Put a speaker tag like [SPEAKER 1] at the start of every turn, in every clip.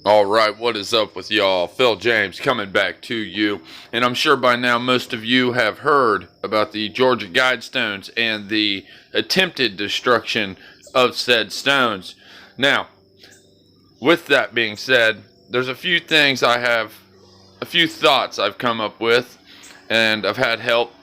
[SPEAKER 1] Alright, what is up with y'all? Phil James coming back to you. And I'm sure by now most of you have heard about the Georgia Guidestones and the attempted destruction of said stones. Now, with that being said, there's a few things a few thoughts I've come up with, and I've had help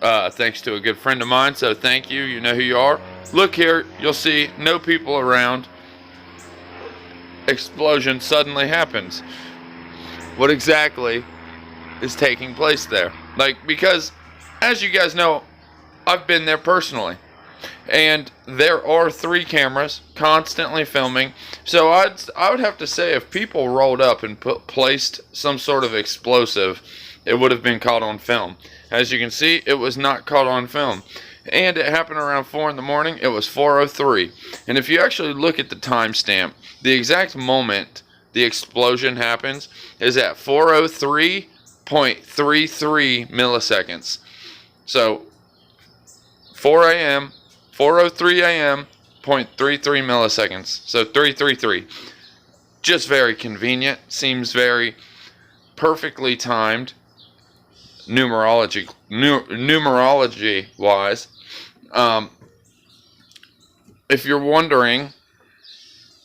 [SPEAKER 1] thanks to a good friend of mine, so thank you. You know who you are. Look here, you'll see no people around. Explosion suddenly happens. What exactly is taking place there? Because as you guys know, I've been there personally, and there are 3 cameras constantly filming. So I would have to say, if people rolled up and placed some sort of explosive, it would have been caught on film. As you can see, it was not caught on film. And it happened around 4 in the morning. It was 4:03. And if you actually look at the timestamp, the exact moment the explosion happens is at 4:03.33 milliseconds. So 4 a.m., 4:03 a.m., 0.33 milliseconds. So 333. Just very convenient. Seems very perfectly timed numerology wise. If you're wondering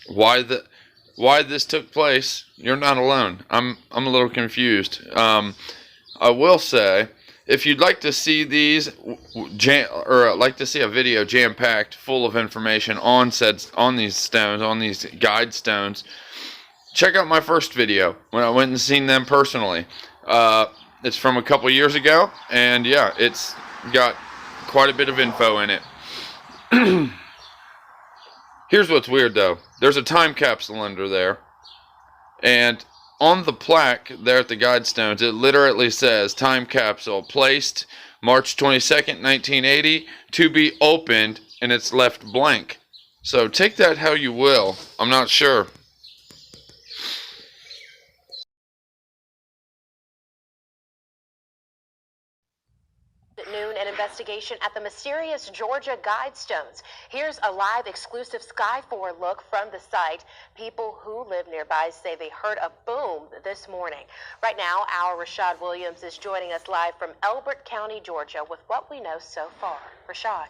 [SPEAKER 1] why this took place, you're not alone. I'm a little confused. I will say, if you'd like to see these, like to see a video jam-packed full of information on these stones, on these guide stones, check out my first video when I went and seen them personally. It's from a couple years ago, and yeah, it's got quite a bit of info in it. Here's what's weird though. There's a time capsule under there, and on the plaque there at the Guidestones, it literally says time capsule placed March 22nd, 1980, to be opened, and it's left blank. So take that how you will. I'm not sure.
[SPEAKER 2] At noon, an investigation at the mysterious Georgia Guidestones. Here's a live exclusive Sky 4 look from the site. People who live nearby say they heard a boom this morning. Right now, our Rashad Williams is joining us live from Elbert County, Georgia, with what we know so far. Rashad.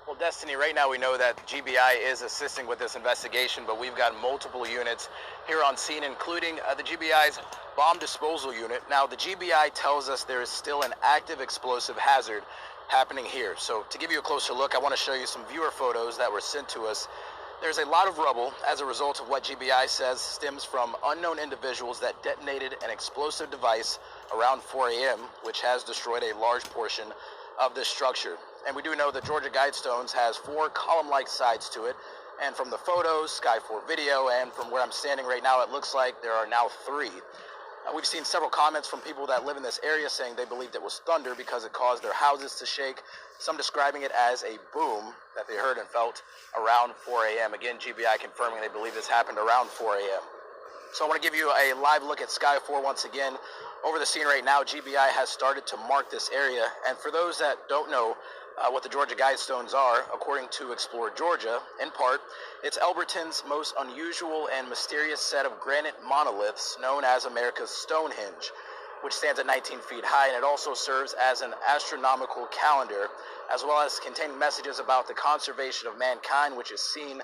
[SPEAKER 3] Well, Destiny, right now we know that GBI is assisting with this investigation, but we've got multiple units here on scene, including the GBI's bomb disposal unit. Now, the GBI tells us there is still an active explosive hazard happening here. So to give you a closer look, I want to show you some viewer photos that were sent to us. There's a lot of rubble as a result of what GBI says stems from unknown individuals that detonated an explosive device around 4 a.m., which has destroyed a large portion of this structure. And we do know the Georgia Guidestones has 4 column-like sides to it. And from the photos, Sky 4 video, and from where I'm standing right now, it looks like there are now 3. We've seen several comments from people that live in this area saying they believed it was thunder because it caused their houses to shake. Some describing it as a boom that they heard and felt around 4 a.m. Again, GBI confirming they believe this happened around 4 a.m. So I want to give you a live look at Sky 4 once again. Over the scene right now, GBI has started to mark this area. And for those that don't know what the Georgia Guidestones are, according to Explore Georgia, in part, it's Elberton's most unusual and mysterious set of granite monoliths known as America's Stonehenge, which stands at 19 feet high, and it also serves as an astronomical calendar, as well as containing messages about the conservation of mankind, which is seen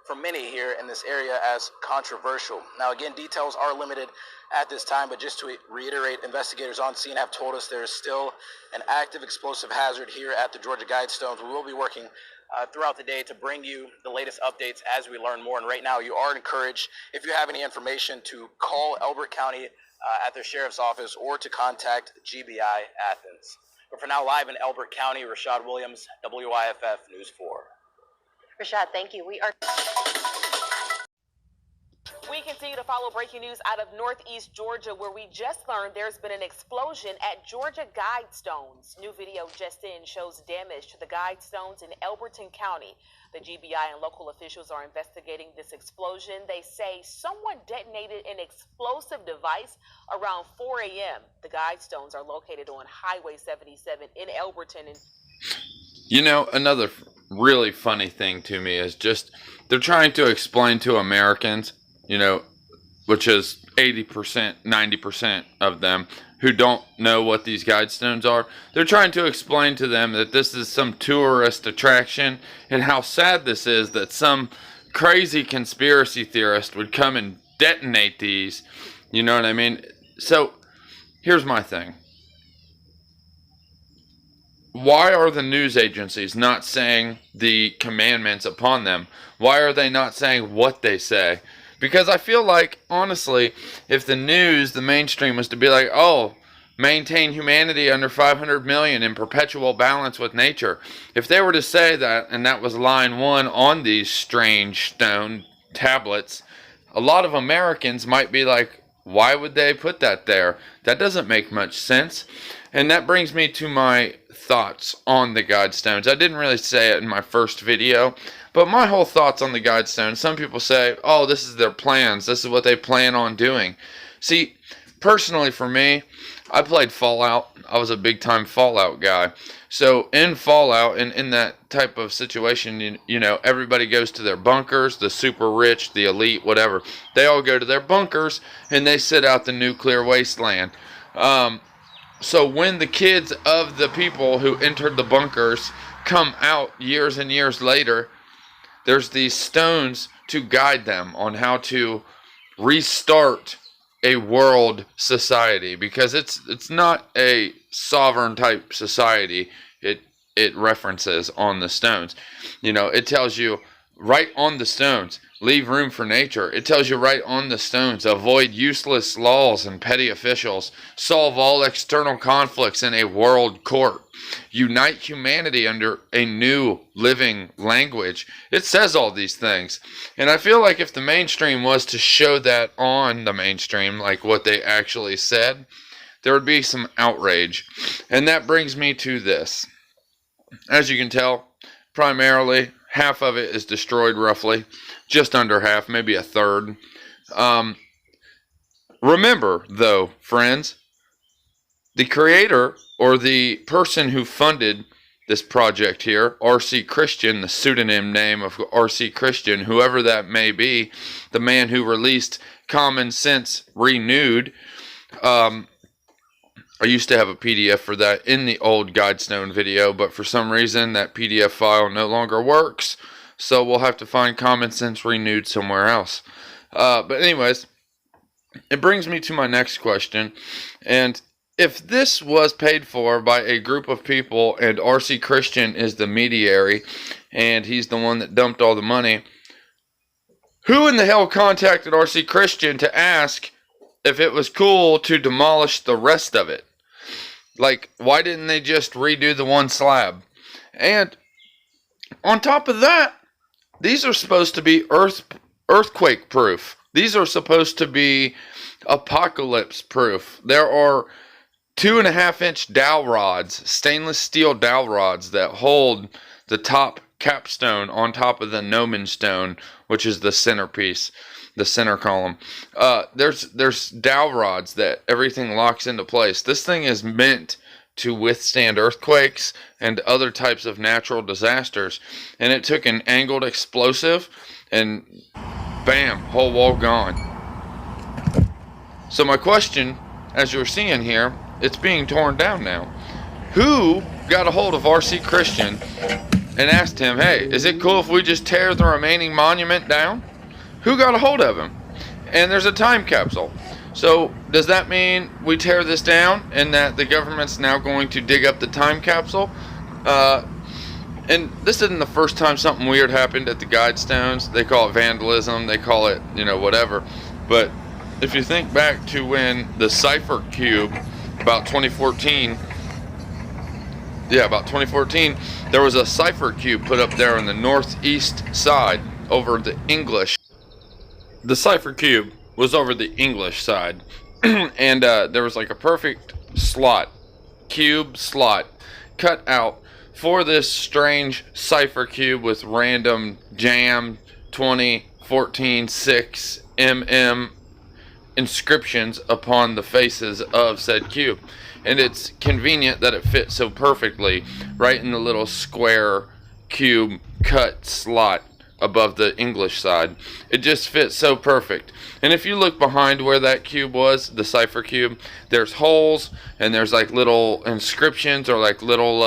[SPEAKER 3] from many here in this area as controversial. Now, again, details are limited at this time, but just to reiterate, investigators on scene have told us there is still an active explosive hazard here at the Georgia Guidestones. We will be working throughout the day to bring you the latest updates as we learn more. And right now, you are encouraged, if you have any information, to call Elbert County at their sheriff's office or to contact GBI Athens. But for now, live in Elbert County, Rashad Williams, WIFF News 4.
[SPEAKER 2] Rashad, thank you.
[SPEAKER 4] We continue to follow breaking news out of Northeast Georgia, where we just learned there's been an explosion at Georgia Guidestones. New video just in shows damage to the Guidestones in Elberton County. The GBI and local officials are investigating this explosion. They say someone detonated an explosive device around 4 a.m. The Guidestones are located on Highway 77 in Elberton.
[SPEAKER 1] You know, another really funny thing to me is just they're trying to explain to Americans, you know, which is 80%, 90% of them who don't know what these guidestones are. They're trying to explain to them that this is some tourist attraction and how sad this is that some crazy conspiracy theorist would come and detonate these. You know what I mean? So here's my thing. Why are the news agencies not saying the commandments upon them? Why are they not saying what they say? Because I feel like, honestly, if the news, the mainstream, was to be like, oh, maintain humanity under 500 million in perpetual balance with nature. If they were to say that, and that was line 1 on these strange stone tablets, a lot of Americans might be like, why would they put that there? That doesn't make much sense. And that brings me to my thoughts on the guidestones. I didn't really say it in my first video, but my whole thoughts on the guidestones. Some people say, oh, this is their plans. This is what they plan on doing. See, personally for me, I played Fallout. I was a big time Fallout guy. So in Fallout, and in that type of situation, you know, everybody goes to their bunkers, the super rich, the elite, whatever. They all go to their bunkers and they sit out the nuclear wasteland. So when the kids of the people who entered the bunkers come out years and years later, there's these stones to guide them on how to restart a world society, because it's not a sovereign type society. It references on the stones. You know, it tells you right on the stones, leave room for nature. It tells you right on the stones, avoid useless laws and petty officials, solve all external conflicts in a world court, unite humanity under a new living language. It says all these things. And I feel like if the mainstream was to show that on the mainstream, like what they actually said, there would be some outrage. And that brings me to this. As you can tell, primarily, half of it is destroyed roughly. Just under half, maybe a third. Remember, though, friends, the creator or the person who funded this project here, R.C. Christian, the pseudonym name of R.C. Christian, whoever that may be, the man who released Common Sense Renewed. I used to have a PDF for that in the old Guidestone video, but for some reason that PDF file no longer works, so we'll have to find Common Sense Renewed somewhere else. But anyways, it brings me to my next question, and if this was paid for by a group of people and R.C. Christian is the mediary and he's the one that dumped all the money, who in the hell contacted R.C. Christian to ask if it was cool to demolish the rest of it? Like, why didn't they just redo the one slab? And on top of that, these are supposed to be earthquake proof. These are supposed to be apocalypse proof. There are 2.5-inch dowel rods, stainless steel dowel rods that hold the top capstone on top of the gnomon stone, which is the centerpiece, the center column. There's dowel rods that everything locks into place. This thing is meant to withstand earthquakes and other types of natural disasters. And it took an angled explosive and bam, whole wall gone. So my question, as you're seeing here, it's being torn down now. Who got a hold of R.C. Christian and asked him, hey, is it cool if we just tear the remaining monument down? Who got a hold of him? And there's a time capsule. So does that mean we tear this down and that the government's now going to dig up the time capsule? And this isn't the first time something weird happened at the Guidestones. They call it vandalism. They call it, whatever. But if you think back to when the Cipher Cube, about 2014, there was a Cipher Cube put up there on the northeast side over the English. The Cipher Cube was over the English side. And there was like a perfect cube slot cut out for this strange Cipher Cube with random jam 2014 6 inscriptions upon the faces of said cube. And it's convenient that it fits so perfectly right in the little square cube cut slot above the English side. It just fits so perfect. And if you look behind where that cube was, the cipher cube, there's holes and there's like little inscriptions or like little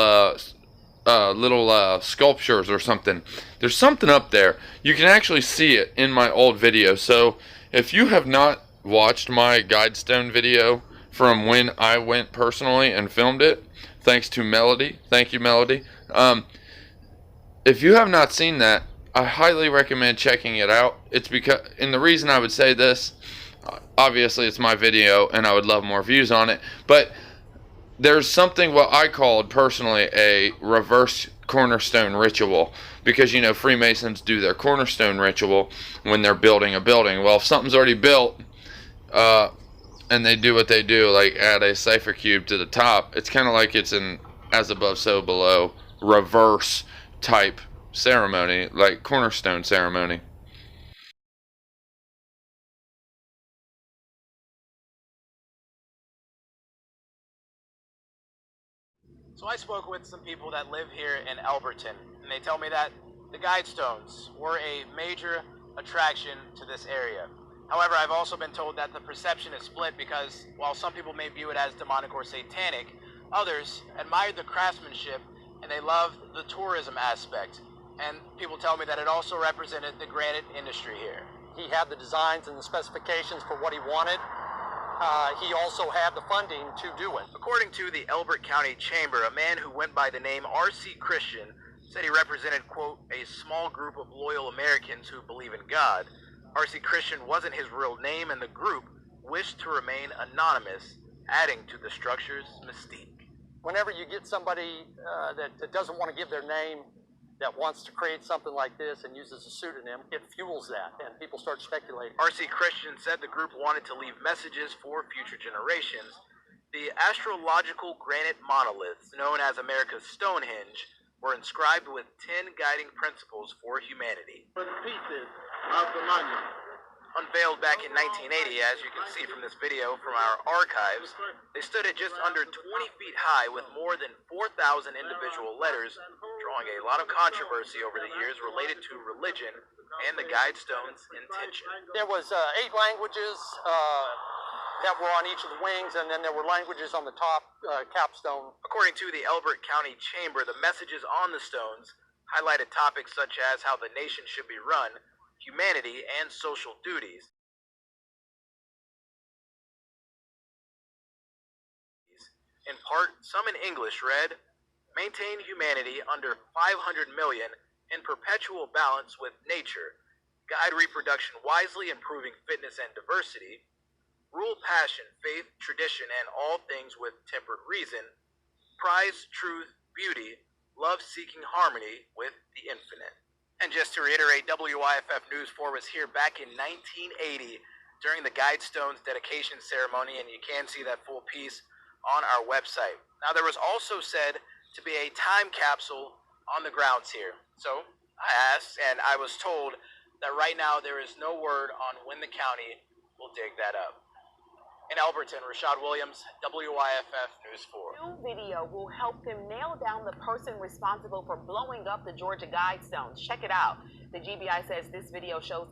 [SPEAKER 1] sculptures or something. There's something up there. You can actually see it in my old video. So if you have not watched my guidestone video from when I went personally and filmed it, thanks to Melody, thank you Melody, if you have not seen that, I highly recommend checking it out. It's because, and the reason I would say this, obviously it's my video and I would love more views on it, but there's something what I called personally a reverse cornerstone ritual, because you know Freemasons do their cornerstone ritual when they're building a building. Well, if something's already built and they do what they do, like add a cipher cube to the top, it's kind of like it's an as above so below reverse type ceremony, like cornerstone ceremony.
[SPEAKER 3] So I spoke with some people that live here in Elberton, and they tell me that the Guidestones were a major attraction to this area. However, I've also been told that the perception is split because while some people may view it as demonic or satanic, others admired the craftsmanship and they loved the tourism aspect. And people tell me that it also represented the granite industry here.
[SPEAKER 5] He had the designs and the specifications for what he wanted. He also had the funding to do it.
[SPEAKER 3] According to the Elbert County Chamber, a man who went by the name R.C. Christian said he represented, quote, a small group of loyal Americans who believe in God. R.C. Christian wasn't his real name, and the group wished to remain anonymous, adding to the structure's mystique.
[SPEAKER 5] Whenever you get somebody that doesn't want to give their name, that wants to create something like this and uses a pseudonym, it fuels that, and people start speculating.
[SPEAKER 3] R.C. Christian said the group wanted to leave messages for future generations. The astrological granite monoliths, known as America's Stonehenge, were inscribed with 10 guiding principles for humanity.
[SPEAKER 6] For the pieces of the monument.
[SPEAKER 3] Unveiled back in 1980, as you can see from this video from our archives, they stood at just under 20 feet high with more than 4,000 individual letters, drawing a lot of controversy over the years related to religion and the Guidestone's intention.
[SPEAKER 5] There was 8 languages that were on each of the wings, and then there were languages on the top capstone.
[SPEAKER 3] According to the Elbert County Chamber, the messages on the stones highlighted topics such as how the nation should be run, humanity, and social duties. In part, some in English read, maintain humanity under 500 million in perpetual balance with nature, guide reproduction wisely, improving fitness and diversity, rule passion, faith, tradition, and all things with tempered reason, prize truth, beauty, love seeking harmony with the infinite. And just to reiterate, WYFF News 4 was here back in 1980 during the Guidestones dedication ceremony, and you can see that full piece on our website. Now, there was also said to be a time capsule on the grounds here. So I asked, and I was told that right now there is no word on when the county will dig that up. In Elberton, Rashad Williams, WYFF News 4.
[SPEAKER 4] New video will help them nail down the person responsible for blowing up the Georgia Guidestones. Check it out. The GBI says this video shows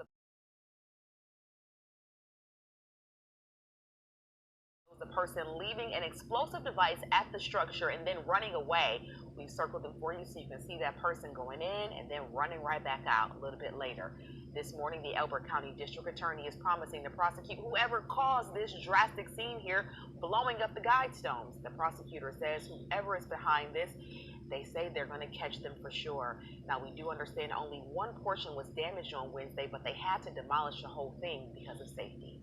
[SPEAKER 4] the person leaving an explosive device at the structure and then running away. We've circled them for you so you can see that person going in and then running right back out a little bit later. This morning, the Elbert County District Attorney is promising to prosecute whoever caused this drastic scene here, blowing up the Guidestones. The prosecutor says whoever is behind this, they say they're going to catch them for sure. Now, we do understand only one portion was damaged on Wednesday, but they had to demolish the whole thing because of safety.